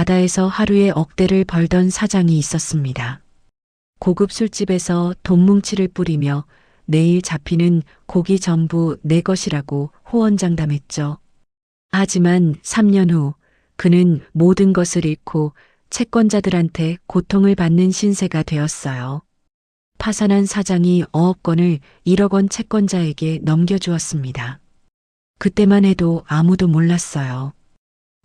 바다에서 하루에 억대를 벌던 사장이 있었습니다. 고급 술집에서 돈뭉치를 뿌리며 내일 잡히는 고기 전부 내 것이라고 호언장담했죠. 하지만 3년 후 그는 모든 것을 잃고 채권자들한테 고통을 받는 신세가 되었어요. 파산한 사장이 어억 건을 1억 원 채권자에게 넘겨주었습니다. 그때만 해도 아무도 몰랐어요.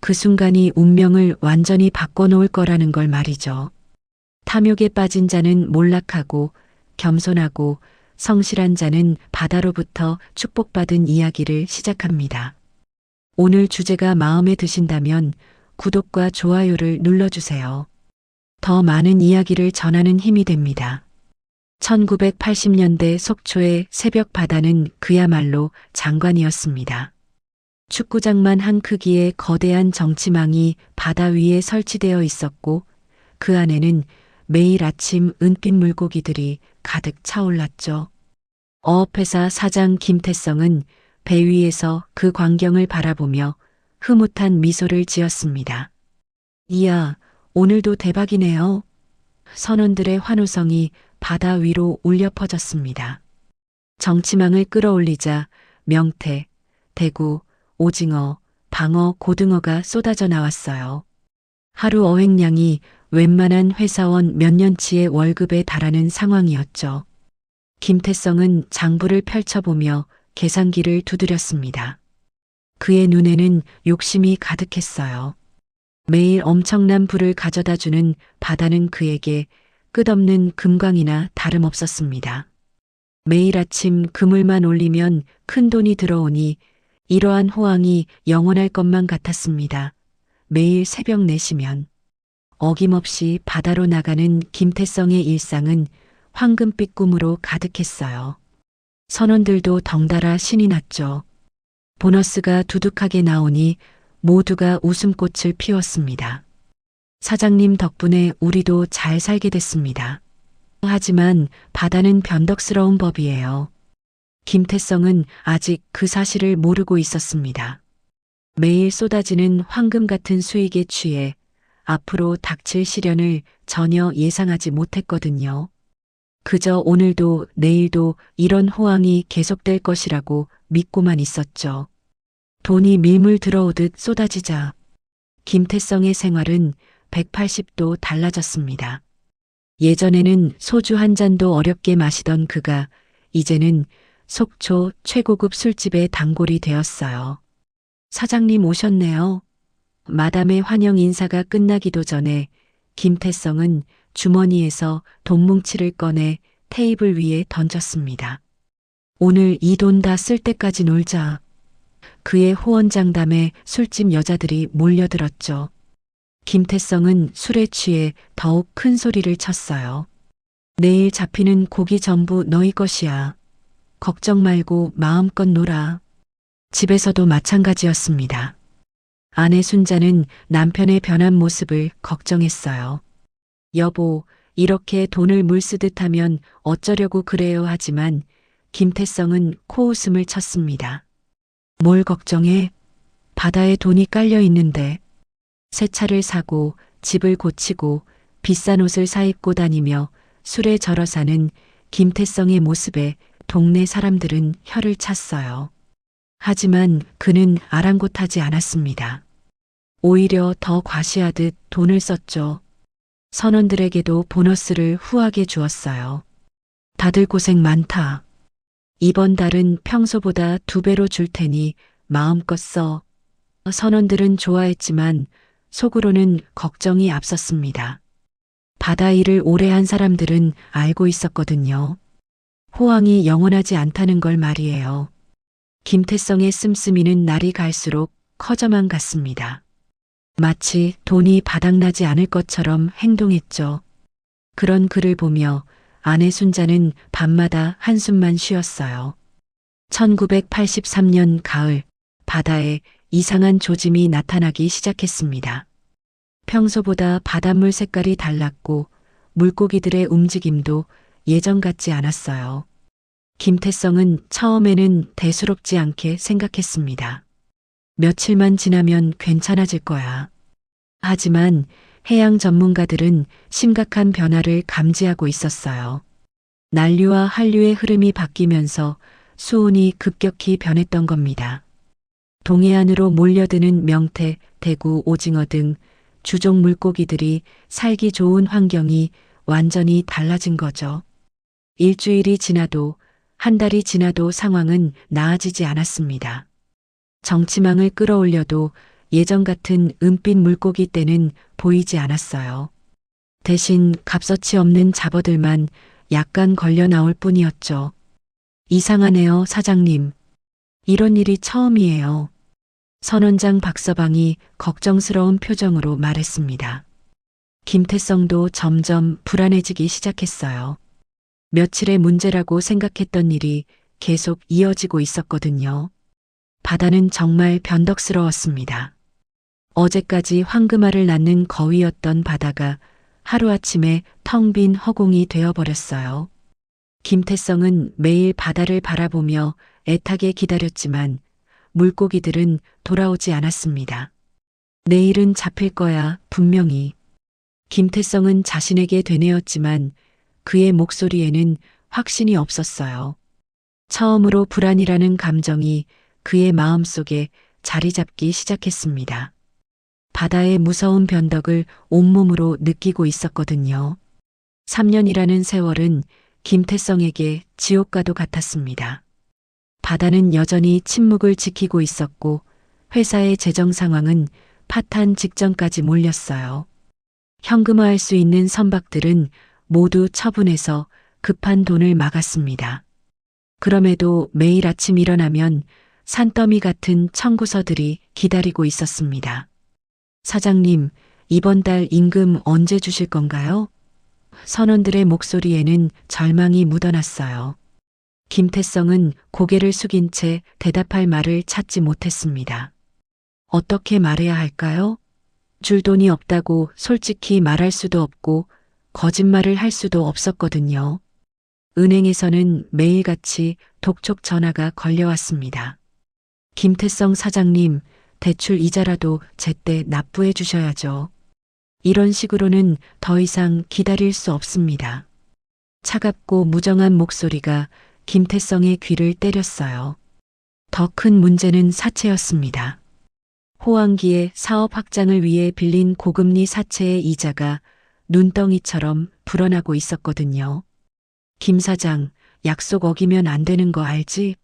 그 순간이 운명을 완전히 바꿔놓을 거라는 걸 말이죠. 탐욕에 빠진 자는 몰락하고 겸손하고 성실한 자는 바다로부터 축복받은 이야기를 시작합니다. 오늘 주제가 마음에 드신다면 구독과 좋아요를 눌러주세요. 더 많은 이야기를 전하는 힘이 됩니다. 1980년대 속초의 새벽 바다는 그야말로 장관이었습니다. 축구장만 한 크기의 거대한 정치망이 바다 위에 설치되어 있었고 그 안에는 매일 아침 은빛 물고기들이 가득 차올랐죠. 어업회사 사장 김태성은 배 위에서 그 광경을 바라보며 흐뭇한 미소를 지었습니다. 이야, 오늘도 대박이네요. 선원들의 환호성이 바다 위로 울려 퍼졌습니다. 정치망을 끌어올리자 명태, 대구, 오징어, 방어, 고등어가 쏟아져 나왔어요. 하루 어획량이 웬만한 회사원 몇 년치의 월급에 달하는 상황이었죠. 김태성은 장부를 펼쳐보며 계산기를 두드렸습니다. 그의 눈에는 욕심이 가득했어요. 매일 엄청난 부를 가져다주는 바다는 그에게 끝없는 금광이나 다름없었습니다. 매일 아침 그물만 올리면 큰 돈이 들어오니 이러한 호황이 영원할 것만 같았습니다. 매일 새벽 4시면 어김없이 바다로 나가는 김태성의 일상은 황금빛 꿈으로 가득했어요. 선원들도 덩달아 신이 났죠. 보너스가 두둑하게 나오니 모두가 웃음꽃을 피웠습니다. 사장님 덕분에 우리도 잘 살게 됐습니다. 하지만 바다는 변덕스러운 법이에요. 김태성은 아직 그 사실을 모르고 있었습니다. 매일 쏟아지는 황금 같은 수익에 취해 앞으로 닥칠 시련을 전혀 예상하지 못했거든요. 그저 오늘도 내일도 이런 호황이 계속될 것이라고 믿고만 있었죠. 돈이 밀물 들어오듯 쏟아지자 김태성의 생활은 180도 달라졌습니다. 예전에는 소주 한 잔도 어렵게 마시던 그가 이제는 속초 최고급 술집의 단골이 되었어요. 사장님 오셨네요. 마담의 환영 인사가 끝나기도 전에 김태성은 주머니에서 돈뭉치를 꺼내 테이블 위에 던졌습니다. 오늘 이 돈 다 쓸 때까지 놀자. 그의 호언장담에 술집 여자들이 몰려들었죠. 김태성은 술에 취해 더욱 큰 소리를 쳤어요. 내일 잡히는 고기 전부 너희 것이야. 걱정 말고 마음껏 놀아. 집에서도 마찬가지였습니다. 아내 순자는 남편의 변한 모습을 걱정했어요. 여보, 이렇게 돈을 물쓰듯 하면 어쩌려고 그래요 하지만 김태성은 코웃음을 쳤습니다. 뭘 걱정해? 바다에 돈이 깔려 있는데. 새 차를 사고 집을 고치고 비싼 옷을 사입고 다니며 술에 절어 사는 김태성의 모습에 동네 사람들은 혀를 찼어요. 하지만 그는 아랑곳하지 않았습니다. 오히려 더 과시하듯 돈을 썼죠. 선원들에게도 보너스를 후하게 주었어요. 다들 고생 많다. 이번 달은 평소보다 2배로 줄 테니 마음껏 써. 선원들은 좋아했지만 속으로는 걱정이 앞섰습니다. 바다 일을 오래 한 사람들은 알고 있었거든요. 호황이 영원하지 않다는 걸 말이에요. 김태성의 씀씀이는 날이 갈수록 커져만 갔습니다. 마치 돈이 바닥나지 않을 것처럼 행동했죠. 그런 그를 보며 아내 순자는 밤마다 한숨만 쉬었어요. 1983년 가을, 바다에 이상한 조짐이 나타나기 시작했습니다. 평소보다 바닷물 색깔이 달랐고 물고기들의 움직임도 예전 같지 않았어요. 김태성은 처음에는 대수롭지 않게 생각했습니다. 며칠만 지나면 괜찮아질 거야. 하지만 해양 전문가들은 심각한 변화를 감지하고 있었어요. 난류와 한류의 흐름이 바뀌면서 수온이 급격히 변했던 겁니다. 동해안으로 몰려드는 명태, 대구, 오징어 등 주종 물고기들이 살기 좋은 환경이 완전히 달라진 거죠. 일주일이 지나도 한 달이 지나도 상황은 나아지지 않았습니다. 정치망을 끌어올려도 예전 같은 은빛 물고기 떼는 보이지 않았어요. 대신 값어치 없는 잡어들만 약간 걸려 나올 뿐이었죠. 이상하네요, 사장님. 이런 일이 처음이에요. 선원장 박서방이 걱정스러운 표정으로 말했습니다. 김태성도 점점 불안해지기 시작했어요. 며칠의 문제라고 생각했던 일이 계속 이어지고 있었거든요. 바다는 정말 변덕스러웠습니다. 어제까지 황금알을 낳는 거위였던 바다가 하루아침에 텅 빈 허공이 되어버렸어요. 김태성은 매일 바다를 바라보며 애타게 기다렸지만 물고기들은 돌아오지 않았습니다. 내일은 잡힐 거야, 분명히. 김태성은 자신에게 되뇌었지만 그의 목소리에는 확신이 없었어요. 처음으로 불안이라는 감정이 그의 마음속에 자리 잡기 시작했습니다. 바다의 무서운 변덕을 온몸으로 느끼고 있었거든요. 3년이라는 세월은 김태성에게 지옥과도 같았습니다. 바다는 여전히 침묵을 지키고 있었고 회사의 재정 상황은 파탄 직전까지 몰렸어요. 현금화할 수 있는 선박들은 모두 처분해서 급한 돈을 막았습니다. 그럼에도 매일 아침 일어나면 산더미 같은 청구서들이 기다리고 있었습니다. 사장님, 이번 달 임금 언제 주실 건가요? 선원들의 목소리에는 절망이 묻어났어요. 김태성은 고개를 숙인 채 대답할 말을 찾지 못했습니다. 어떻게 말해야 할까요? 줄 돈이 없다고 솔직히 말할 수도 없고 거짓말을 할 수도 없었거든요. 은행에서는 매일같이 독촉 전화가 걸려왔습니다. 김태성 사장님, 대출 이자라도 제때 납부해 주셔야죠. 이런 식으로는 더 이상 기다릴 수 없습니다. 차갑고 무정한 목소리가 김태성의 귀를 때렸어요. 더 큰 문제는 사채였습니다. 호황기의 사업 확장을 위해 빌린 고금리 사채의 이자가 눈덩이처럼 불어나고 있었거든요. 김 사장, 약속 어기면 안 되는 거 알지?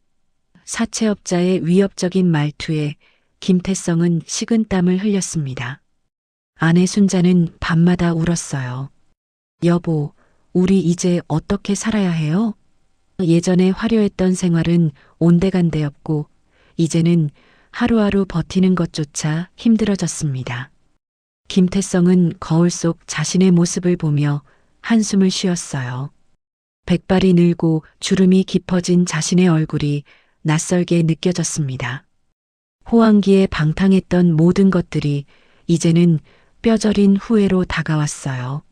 사채업자의 위협적인 말투에 김태성은 식은땀을 흘렸습니다. 아내 순자는 밤마다 울었어요. 여보, 우리 이제 어떻게 살아야 해요? 예전에 화려했던 생활은 온데간데였고 이제는 하루하루 버티는 것조차 힘들어졌습니다. 김태성은 거울 속 자신의 모습을 보며 한숨을 쉬었어요. 백발이 늘고 주름이 깊어진 자신의 얼굴이 낯설게 느껴졌습니다. 호황기에 방탕했던 모든 것들이 이제는 뼈저린 후회로 다가왔어요.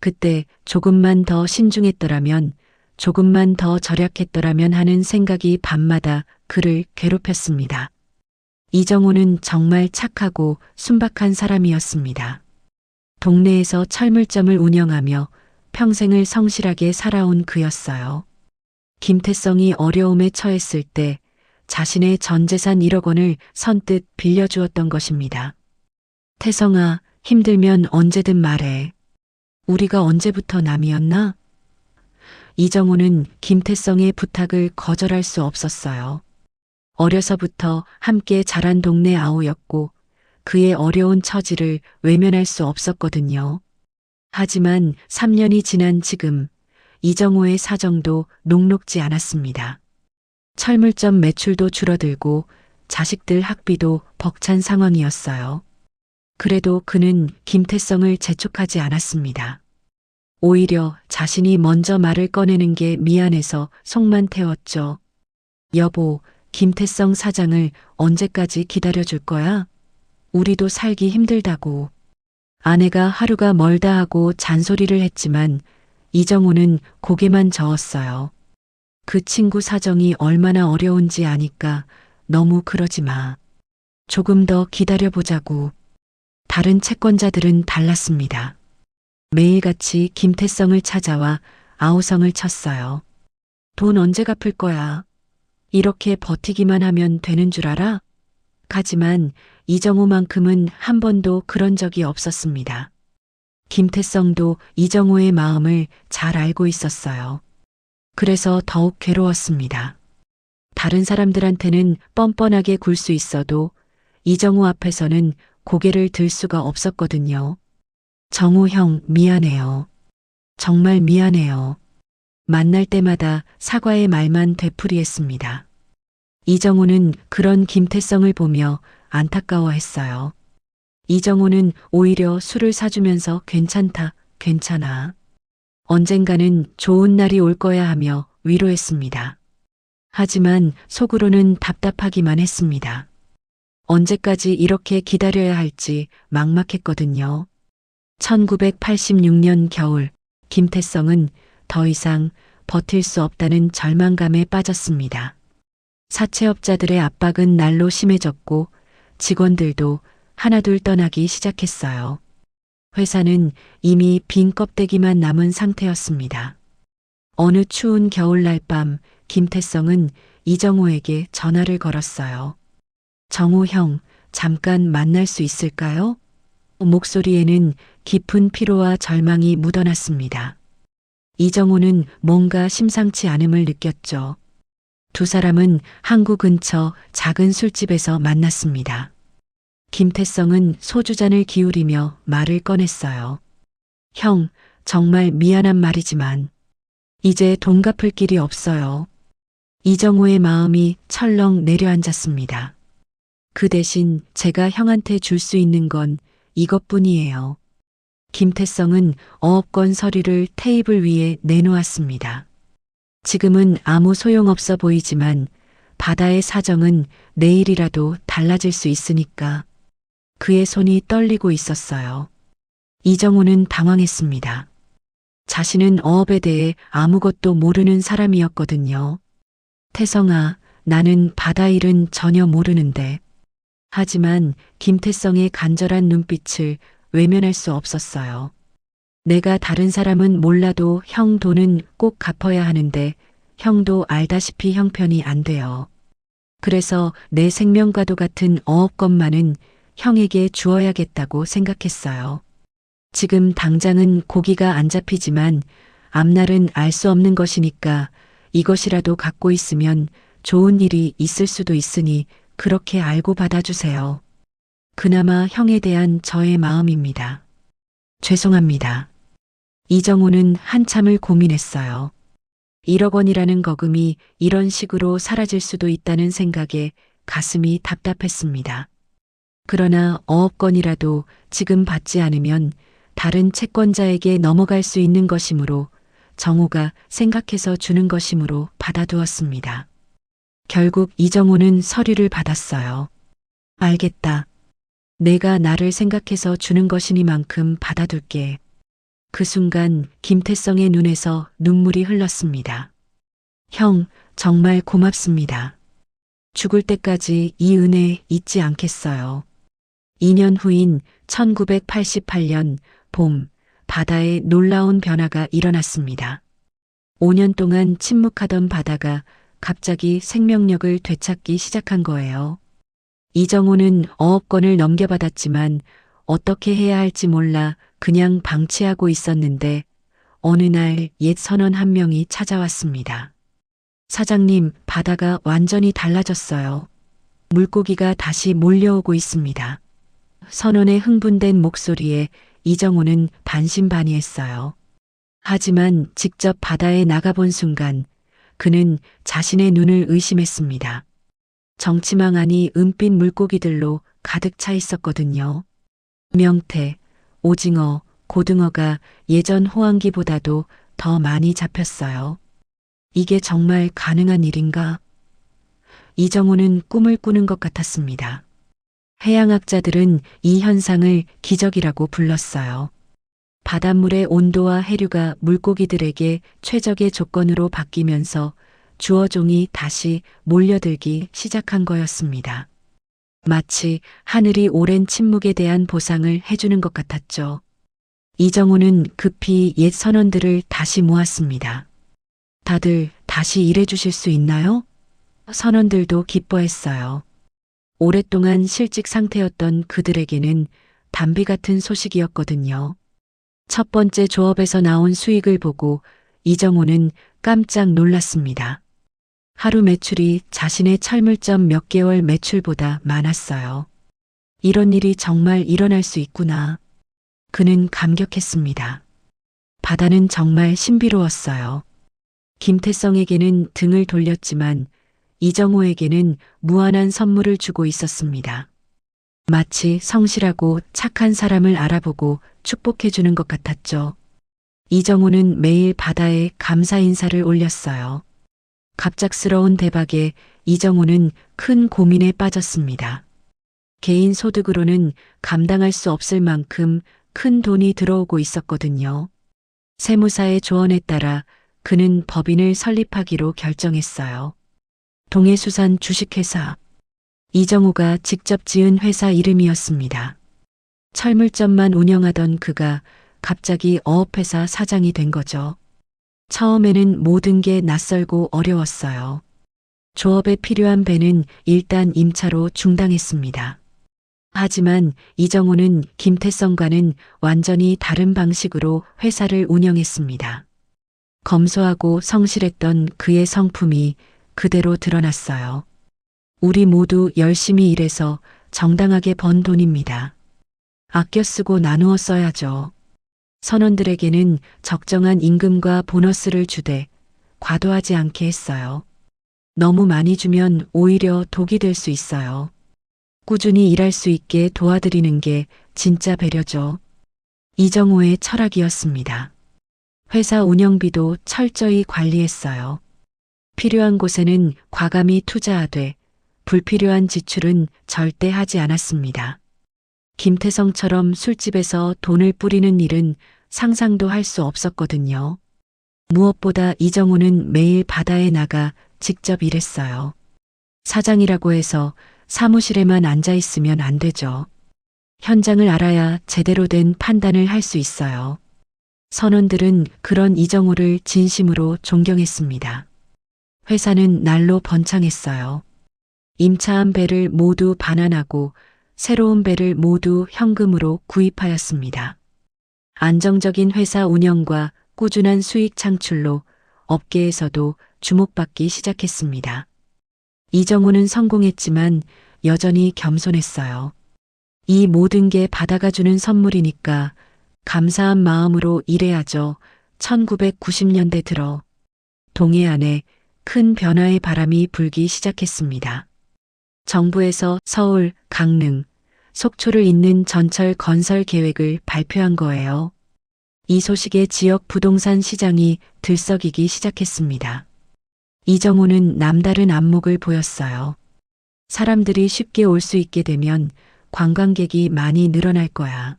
그때 조금만 더 신중했더라면, 조금만 더 절약했더라면 하는 생각이 밤마다 그를 괴롭혔습니다. 이정호는 정말 착하고 순박한 사람이었습니다. 동네에서 철물점을 운영하며 평생을 성실하게 살아온 그였어요. 김태성이 어려움에 처했을 때 자신의 전 재산 1억 원을 선뜻 빌려주었던 것입니다. 태성아, 힘들면 언제든 말해. 우리가 언제부터 남이었나? 이정호는 김태성의 부탁을 거절할 수 없었어요. 어려서부터 함께 자란 동네 아우였고 그의 어려운 처지를 외면할 수 없었거든요. 하지만 3년이 지난 지금 이정호의 사정도 녹록지 않았습니다. 철물점 매출도 줄어들고 자식들 학비도 벅찬 상황이었어요. 그래도 그는 김태성을 재촉하지 않았습니다. 오히려 자신이 먼저 말을 꺼내는 게 미안해서 속만 태웠죠. 여보, 김태성 사장을 언제까지 기다려줄 거야? 우리도 살기 힘들다고. 아내가 하루가 멀다 하고 잔소리를 했지만 이정호는 고개만 저었어요. 그 친구 사정이 얼마나 어려운지 아니까 너무 그러지 마. 조금 더 기다려보자고. 다른 채권자들은 달랐습니다. 매일같이 김태성을 찾아와 아우성을 쳤어요. 돈 언제 갚을 거야? 이렇게 버티기만 하면 되는 줄 알아? 하지만 이정우만큼은 한 번도 그런 적이 없었습니다. 김태성도 이정우의 마음을 잘 알고 있었어요. 그래서 더욱 괴로웠습니다. 다른 사람들한테는 뻔뻔하게 굴 수 있어도 이정우 앞에서는 고개를 들 수가 없었거든요. 정우 형, 미안해요. 정말 미안해요. 만날 때마다 사과의 말만 되풀이했습니다. 이정우는 그런 김태성을 보며 안타까워했어요. 이정우는 오히려 술을 사주면서 괜찮다, 괜찮아. 언젠가는 좋은 날이 올 거야 하며 위로했습니다. 하지만 속으로는 답답하기만 했습니다. 언제까지 이렇게 기다려야 할지 막막했거든요. 1986년 겨울, 김태성은 더 이상 버틸 수 없다는 절망감에 빠졌습니다. 사채업자들의 압박은 날로 심해졌고 직원들도 하나둘 떠나기 시작했어요. 회사는 이미 빈 껍데기만 남은 상태였습니다. 어느 추운 겨울날 밤 김태성은 이정우에게 전화를 걸었어요. 정우 형, 잠깐 만날 수 있을까요? 목소리에는 깊은 피로와 절망이 묻어났습니다. 이정우는 뭔가 심상치 않음을 느꼈죠. 두 사람은 항구 근처 작은 술집에서 만났습니다. 김태성은 소주잔을 기울이며 말을 꺼냈어요. 형, 정말 미안한 말이지만 이제 돈 갚을 길이 없어요. 이정우의 마음이 철렁 내려앉았습니다. 그 대신 제가 형한테 줄 수 있는 건 이것뿐이에요. 김태성은 어업권 서류를 테이블 위에 내놓았습니다. 지금은 아무 소용없어 보이지만 바다의 사정은 내일이라도 달라질 수 있으니까. 그의 손이 떨리고 있었어요. 이정우는 당황했습니다. 자신은 어업에 대해 아무것도 모르는 사람이었거든요. 태성아, 나는 바다 일은 전혀 모르는데. 하지만 김태성의 간절한 눈빛을 외면할 수 없었어요. 내가 다른 사람은 몰라도 형 돈은 꼭 갚아야 하는데 형도 알다시피 형편이 안 돼요. 그래서 내 생명과도 같은 어업권만은 형에게 주어야겠다고 생각했어요. 지금 당장은 고기가 안 잡히지만 앞날은 알 수 없는 것이니까 이것이라도 갖고 있으면 좋은 일이 있을 수도 있으니 그렇게 알고 받아주세요. 그나마 형에 대한 저의 마음입니다. 죄송합니다. 이정우는 한참을 고민했어요. 1억 원이라는 거금이 이런 식으로 사라질 수도 있다는 생각에 가슴이 답답했습니다. 그러나 어업권이라도 지금 받지 않으면 다른 채권자에게 넘어갈 수 있는 것이므로 정우가 생각해서 주는 것이므로 받아두었습니다. 결국 이정우는 서류를 받았어요. 알겠다. 내가 나를 생각해서 주는 것이니만큼 받아둘게. 그 순간 김태성의 눈에서 눈물이 흘렀습니다. 형, 정말 고맙습니다. 죽을 때까지 이 은혜 잊지 않겠어요. 2년 후인 1988년 봄, 바다에 놀라운 변화가 일어났습니다. 5년 동안 침묵하던 바다가 갑자기 생명력을 되찾기 시작한 거예요. 이정우는 어업권을 넘겨받았지만 어떻게 해야 할지 몰라 그냥 방치하고 있었는데 어느 날 옛 선원 한 명이 찾아왔습니다. 사장님, 바다가 완전히 달라졌어요. 물고기가 다시 몰려오고 있습니다. 선원의 흥분된 목소리에 이정우는 반신반의했어요. 하지만 직접 바다에 나가본 순간 그는 자신의 눈을 의심했습니다. 정치망 안이 은빛 물고기들로 가득 차 있었거든요. 명태, 오징어, 고등어가 예전 호황기보다도 더 많이 잡혔어요. 이게 정말 가능한 일인가? 이정우는 꿈을 꾸는 것 같았습니다. 해양학자들은 이 현상을 기적이라고 불렀어요. 바닷물의 온도와 해류가 물고기들에게 최적의 조건으로 바뀌면서 주어종이 다시 몰려들기 시작한 거였습니다. 마치 하늘이 오랜 침묵에 대한 보상을 해주는 것 같았죠. 이정호는 급히 옛 선원들을 다시 모았습니다. 다들 다시 일해주실 수 있나요? 선원들도 기뻐했어요. 오랫동안 실직 상태였던 그들에게는 담비 같은 소식이었거든요. 첫 번째 조업에서 나온 수익을 보고 이정호는 깜짝 놀랐습니다. 하루 매출이 자신의 철물점 몇 개월 매출보다 많았어요. 이런 일이 정말 일어날 수 있구나. 그는 감격했습니다. 바다는 정말 신비로웠어요. 김태성에게는 등을 돌렸지만 이정호에게는 무한한 선물을 주고 있었습니다. 마치 성실하고 착한 사람을 알아보고 축복해주는 것 같았죠. 이정호는 매일 바다에 감사 인사를 올렸어요. 갑작스러운 대박에 이정호는 큰 고민에 빠졌습니다. 개인 소득으로는 감당할 수 없을 만큼 큰 돈이 들어오고 있었거든요. 세무사의 조언에 따라 그는 법인을 설립하기로 결정했어요. 동해수산 주식회사. 이정호가 직접 지은 회사 이름이었습니다. 철물점만 운영하던 그가 갑자기 어업회사 사장이 된 거죠. 처음에는 모든 게 낯설고 어려웠어요. 조업에 필요한 배는 일단 임차로 중당했습니다. 하지만 이정호는 김태성과는 완전히 다른 방식으로 회사를 운영했습니다. 검소하고 성실했던 그의 성품이 그대로 드러났어요. 우리 모두 열심히 일해서 정당하게 번 돈입니다. 아껴 쓰고 나누어 써야죠. 선원들에게는 적정한 임금과 보너스를 주되 과도하지 않게 했어요. 너무 많이 주면 오히려 독이 될 수 있어요. 꾸준히 일할 수 있게 도와드리는 게 진짜 배려죠. 이정호의 철학이었습니다. 회사 운영비도 철저히 관리했어요. 필요한 곳에는 과감히 투자하되 불필요한 지출은 절대 하지 않았습니다. 김태성처럼 술집에서 돈을 뿌리는 일은 상상도 할 수 없었거든요. 무엇보다 이정호는 매일 바다에 나가 직접 일했어요. 사장이라고 해서 사무실에만 앉아 있으면 안 되죠. 현장을 알아야 제대로 된 판단을 할 수 있어요. 선원들은 그런 이정호를 진심으로 존경했습니다. 회사는 날로 번창했어요. 임차한 배를 모두 반환하고 새로운 배를 모두 현금으로 구입하였습니다. 안정적인 회사 운영과 꾸준한 수익 창출로 업계에서도 주목받기 시작했습니다. 이정호는 성공했지만 여전히 겸손했어요. 이 모든 게 바다가 주는 선물이니까 감사한 마음으로 일해야죠. 1990년대 들어 동해안에 큰 변화의 바람이 불기 시작했습니다. 정부에서 서울, 강릉, 속초를 잇는 전철 건설 계획을 발표한 거예요. 이 소식에 지역 부동산 시장이 들썩이기 시작했습니다. 이정호는 남다른 안목을 보였어요. 사람들이 쉽게 올 수 있게 되면 관광객이 많이 늘어날 거야.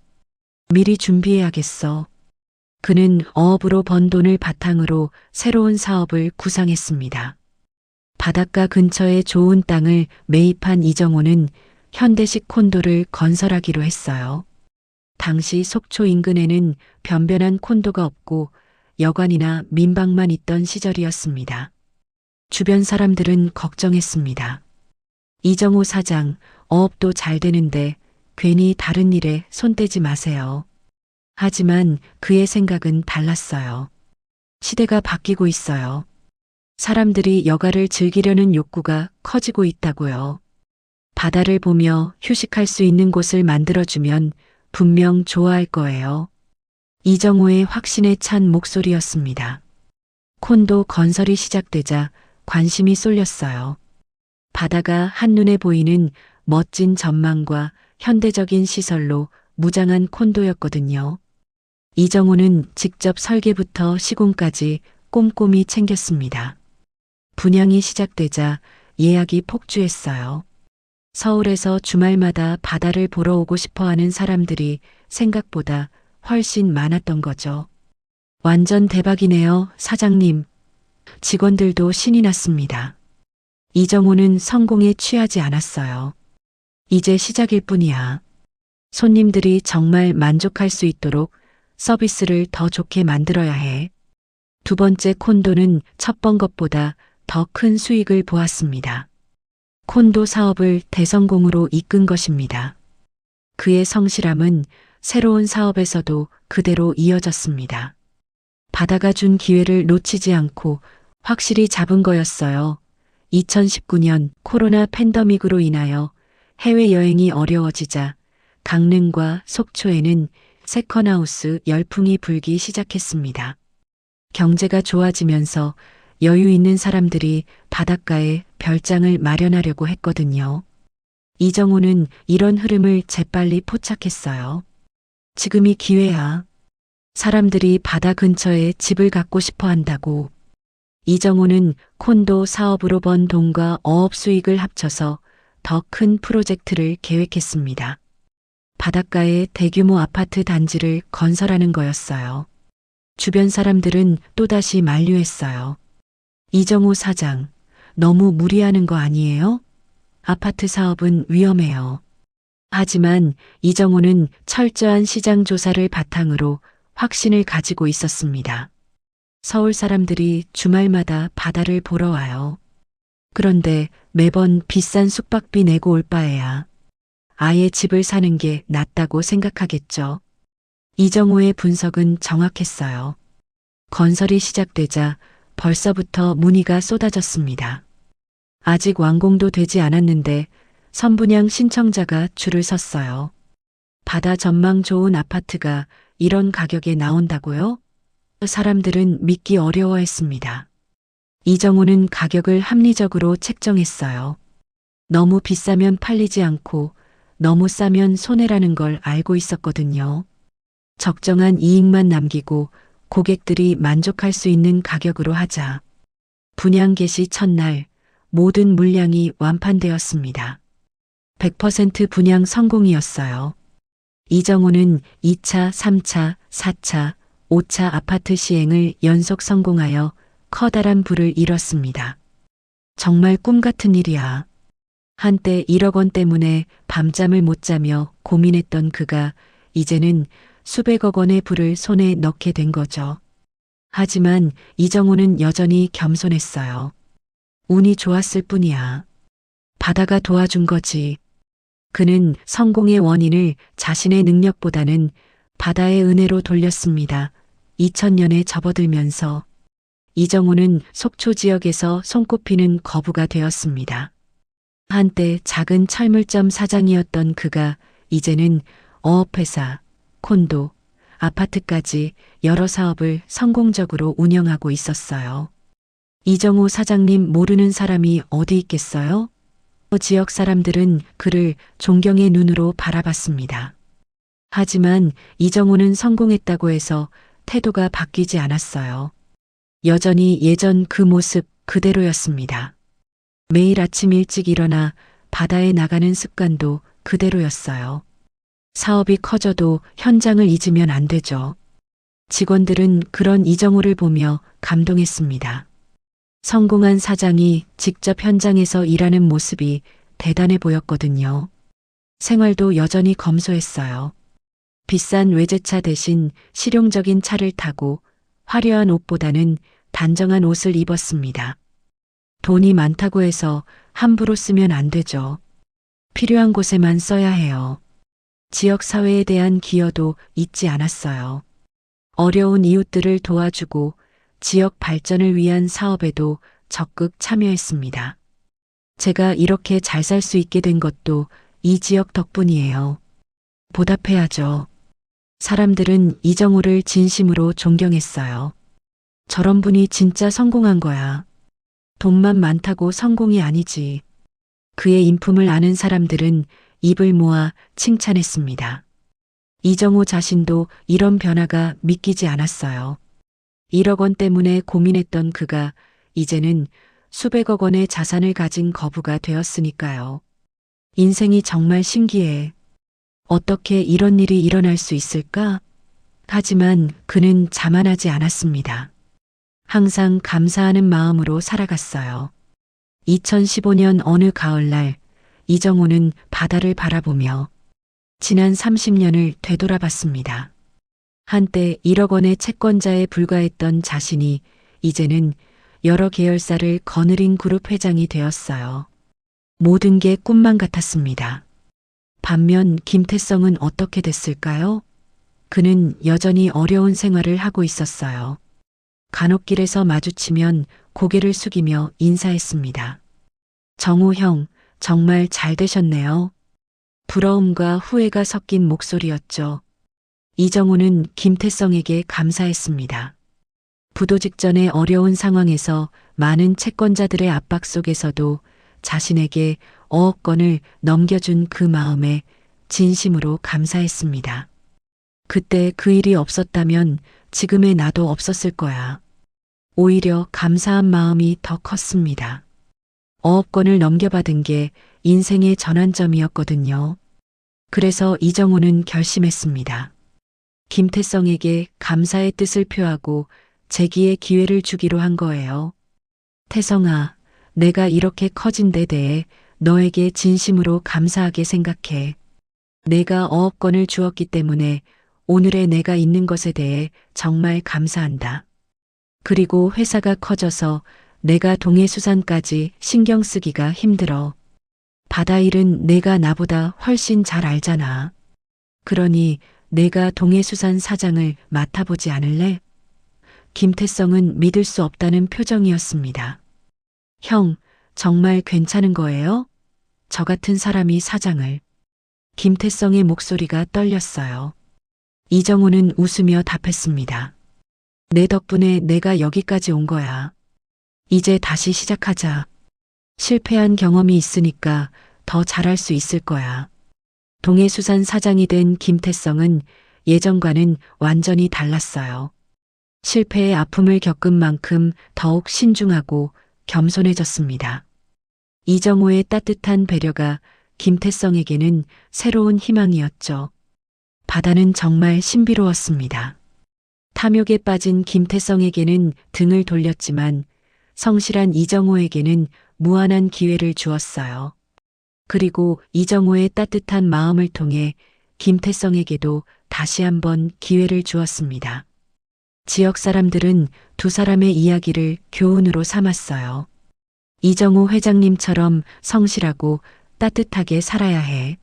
미리 준비해야겠어. 그는 어업으로 번 돈을 바탕으로 새로운 사업을 구상했습니다. 바닷가 근처에 좋은 땅을 매입한 이정호는 현대식 콘도를 건설하기로 했어요. 당시 속초 인근에는 변변한 콘도가 없고 여관이나 민박만 있던 시절이었습니다. 주변 사람들은 걱정했습니다. 이정호 사장, 어업도 잘 되는데 괜히 다른 일에 손대지 마세요. 하지만 그의 생각은 달랐어요. 시대가 바뀌고 있어요. 사람들이 여가를 즐기려는 욕구가 커지고 있다고요. 바다를 보며 휴식할 수 있는 곳을 만들어주면 분명 좋아할 거예요. 이정호의 확신에 찬 목소리였습니다. 콘도 건설이 시작되자 관심이 쏠렸어요. 바다가 한눈에 보이는 멋진 전망과 현대적인 시설로 무장한 콘도였거든요. 이정호는 직접 설계부터 시공까지 꼼꼼히 챙겼습니다. 분양이 시작되자 예약이 폭주했어요. 서울에서 주말마다 바다를 보러 오고 싶어하는 사람들이 생각보다 훨씬 많았던 거죠. 완전 대박이네요, 사장님. 직원들도 신이 났습니다. 이정호는 성공에 취하지 않았어요. 이제 시작일 뿐이야. 손님들이 정말 만족할 수 있도록 서비스를 더 좋게 만들어야 해. 두 번째 콘도는 첫 번 것보다 더 큰 수익을 보았습니다. 콘도 사업을 대성공으로 이끈 것입니다. 그의 성실함은 새로운 사업에서도 그대로 이어졌습니다. 바다가 준 기회를 놓치지 않고 확실히 잡은 거였어요. 2019년 코로나 팬데믹으로 인하여 해외여행이 어려워지자 강릉과 속초에는 세컨하우스 열풍이 불기 시작했습니다. 경제가 좋아지면서 여유 있는 사람들이 바닷가에 별장을 마련하려고 했거든요. 이정호는 이런 흐름을 재빨리 포착했어요. 지금이 기회야. 사람들이 바다 근처에 집을 갖고 싶어 한다고. 이정호는 콘도 사업으로 번 돈과 어업 수익을 합쳐서 더 큰 프로젝트를 계획했습니다. 바닷가에 대규모 아파트 단지를 건설하는 거였어요. 주변 사람들은 또다시 만류했어요. 이정호 사장, 너무 무리하는 거 아니에요? 아파트 사업은 위험해요. 하지만 이정호는 철저한 시장 조사를 바탕으로 확신을 가지고 있었습니다. 서울 사람들이 주말마다 바다를 보러 와요. 그런데 매번 비싼 숙박비 내고 올 바에야 아예 집을 사는 게 낫다고 생각하겠죠. 이정호의 분석은 정확했어요. 건설이 시작되자 벌써부터 문의가 쏟아졌습니다. 아직 완공도 되지 않았는데 선분양 신청자가 줄을 섰어요. 바다 전망 좋은 아파트가 이런 가격에 나온다고요? 사람들은 믿기 어려워했습니다. 이정호는 가격을 합리적으로 책정했어요. 너무 비싸면 팔리지 않고 너무 싸면 손해라는 걸 알고 있었거든요. 적정한 이익만 남기고 고객들이 만족할 수 있는 가격으로 하자. 분양 개시 첫날 모든 물량이 완판되었습니다. 100% 분양 성공이었어요. 이정호는 2차, 3차, 4차, 5차 아파트 시행을 연속 성공하여 커다란 부를 이뤘습니다. 정말 꿈 같은 일이야. 한때 1억 원 때문에 밤잠을 못 자며 고민했던 그가 이제는 수백억 원의 부를 손에 넣게 된 거죠. 하지만 이정호는 여전히 겸손했어요. 운이 좋았을 뿐이야. 바다가 도와준 거지. 그는 성공의 원인을 자신의 능력보다는 바다의 은혜로 돌렸습니다. 2000년에 접어들면서 이정호는 속초 지역에서 손꼽히는 거부가 되었습니다. 한때 작은 철물점 사장이었던 그가 이제는 어업회사, 콘도, 아파트까지 여러 사업을 성공적으로 운영하고 있었어요. 이정호 사장님 모르는 사람이 어디 있겠어요? 지역 사람들은 그를 존경의 눈으로 바라봤습니다. 하지만 이정호는 성공했다고 해서 태도가 바뀌지 않았어요. 여전히 예전 그 모습 그대로였습니다. 매일 아침 일찍 일어나 바다에 나가는 습관도 그대로였어요. 사업이 커져도 현장을 잊으면 안 되죠. 직원들은 그런 이정호를 보며 감동했습니다. 성공한 사장이 직접 현장에서 일하는 모습이 대단해 보였거든요. 생활도 여전히 검소했어요. 비싼 외제차 대신 실용적인 차를 타고 화려한 옷보다는 단정한 옷을 입었습니다. 돈이 많다고 해서 함부로 쓰면 안 되죠. 필요한 곳에만 써야 해요. 지역 사회에 대한 기여도 잊지 않았어요. 어려운 이웃들을 도와주고 지역 발전을 위한 사업에도 적극 참여했습니다. 제가 이렇게 잘 살 수 있게 된 것도 이 지역 덕분이에요. 보답해야죠. 사람들은 이정호를 진심으로 존경했어요. 저런 분이 진짜 성공한 거야. 돈만 많다고 성공이 아니지. 그의 인품을 아는 사람들은 입을 모아 칭찬했습니다. 이정호 자신도 이런 변화가 믿기지 않았어요. 1억 원 때문에 고민했던 그가 이제는 수백억 원의 자산을 가진 거부가 되었으니까요. 인생이 정말 신기해. 어떻게 이런 일이 일어날 수 있을까? 하지만 그는 자만하지 않았습니다. 항상 감사하는 마음으로 살아갔어요. 2015년 어느 가을날 이정호는 바다를 바라보며 지난 30년을 되돌아봤습니다. 한때 1억 원의 채권자에 불과했던 자신이 이제는 여러 계열사를 거느린 그룹 회장이 되었어요. 모든 게 꿈만 같았습니다. 반면 김태성은 어떻게 됐을까요? 그는 여전히 어려운 생활을 하고 있었어요. 간혹길에서 마주치면 고개를 숙이며 인사했습니다. 정우 형, 정말 잘 되셨네요. 부러움과 후회가 섞인 목소리였죠. 이정우는 김태성에게 감사했습니다. 부도 직전의 어려운 상황에서 많은 채권자들의 압박 속에서도 자신에게 5억 건을 넘겨준 그 마음에 진심으로 감사했습니다. 그때 그 일이 없었다면 지금의 나도 없었을 거야. 오히려 감사한 마음이 더 컸습니다. 5억 건을 넘겨받은 게 인생의 전환점이었거든요. 그래서 이정우는 결심했습니다. 김태성에게 감사의 뜻을 표하고 재기의 기회를 주기로 한 거예요. 태성아, 내가 이렇게 커진 데 대해 너에게 진심으로 감사하게 생각해. 내가 5억 건을 주었기 때문에 오늘의 내가 있는 것에 대해 정말 감사한다. 그리고 회사가 커져서 내가 동해수산까지 신경 쓰기가 힘들어. 바다 일은 내가 나보다 훨씬 잘 알잖아. 그러니 내가 동해수산 사장을 맡아보지 않을래? 김태성은 믿을 수 없다는 표정이었습니다. 형, 정말 괜찮은 거예요? 저 같은 사람이 사장을. 김태성의 목소리가 떨렸어요. 이정우는 웃으며 답했습니다. 내 덕분에 내가 여기까지 온 거야. 이제 다시 시작하자. 실패한 경험이 있으니까 더 잘할 수 있을 거야. 동해수산 사장이 된 김태성은 예전과는 완전히 달랐어요. 실패의 아픔을 겪은 만큼 더욱 신중하고 겸손해졌습니다. 이정호의 따뜻한 배려가 김태성에게는 새로운 희망이었죠. 바다는 정말 신비로웠습니다. 탐욕에 빠진 김태성에게는 등을 돌렸지만 성실한 이정호에게는 무한한 기회를 주었어요. 그리고 이정호의 따뜻한 마음을 통해 김태성에게도 다시 한번 기회를 주었습니다. 지역 사람들은 두 사람의 이야기를 교훈으로 삼았어요. 이정호 회장님처럼 성실하고 따뜻하게 살아야 해.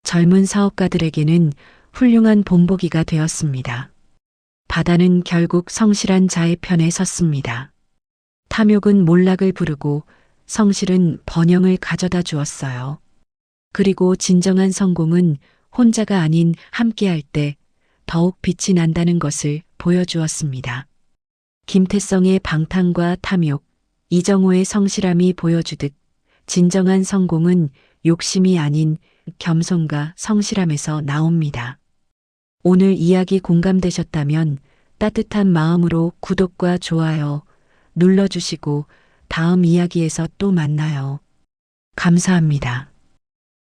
젊은 사업가들에게는 훌륭한 본보기가 되었습니다. 바다는 결국 성실한 자의 편에 섰습니다. 탐욕은 몰락을 부르고 성실은 번영을 가져다 주었어요. 그리고 진정한 성공은 혼자가 아닌 함께할 때 더욱 빛이 난다는 것을 보여주었습니다. 김태성의 방탕과 탐욕, 이정호의 성실함이 보여주듯 진정한 성공은 욕심이 아닌 겸손과 성실함에서 나옵니다. 오늘 이야기 공감되셨다면 따뜻한 마음으로 구독과 좋아요 눌러주시고 다음 이야기에서 또 만나요. 감사합니다.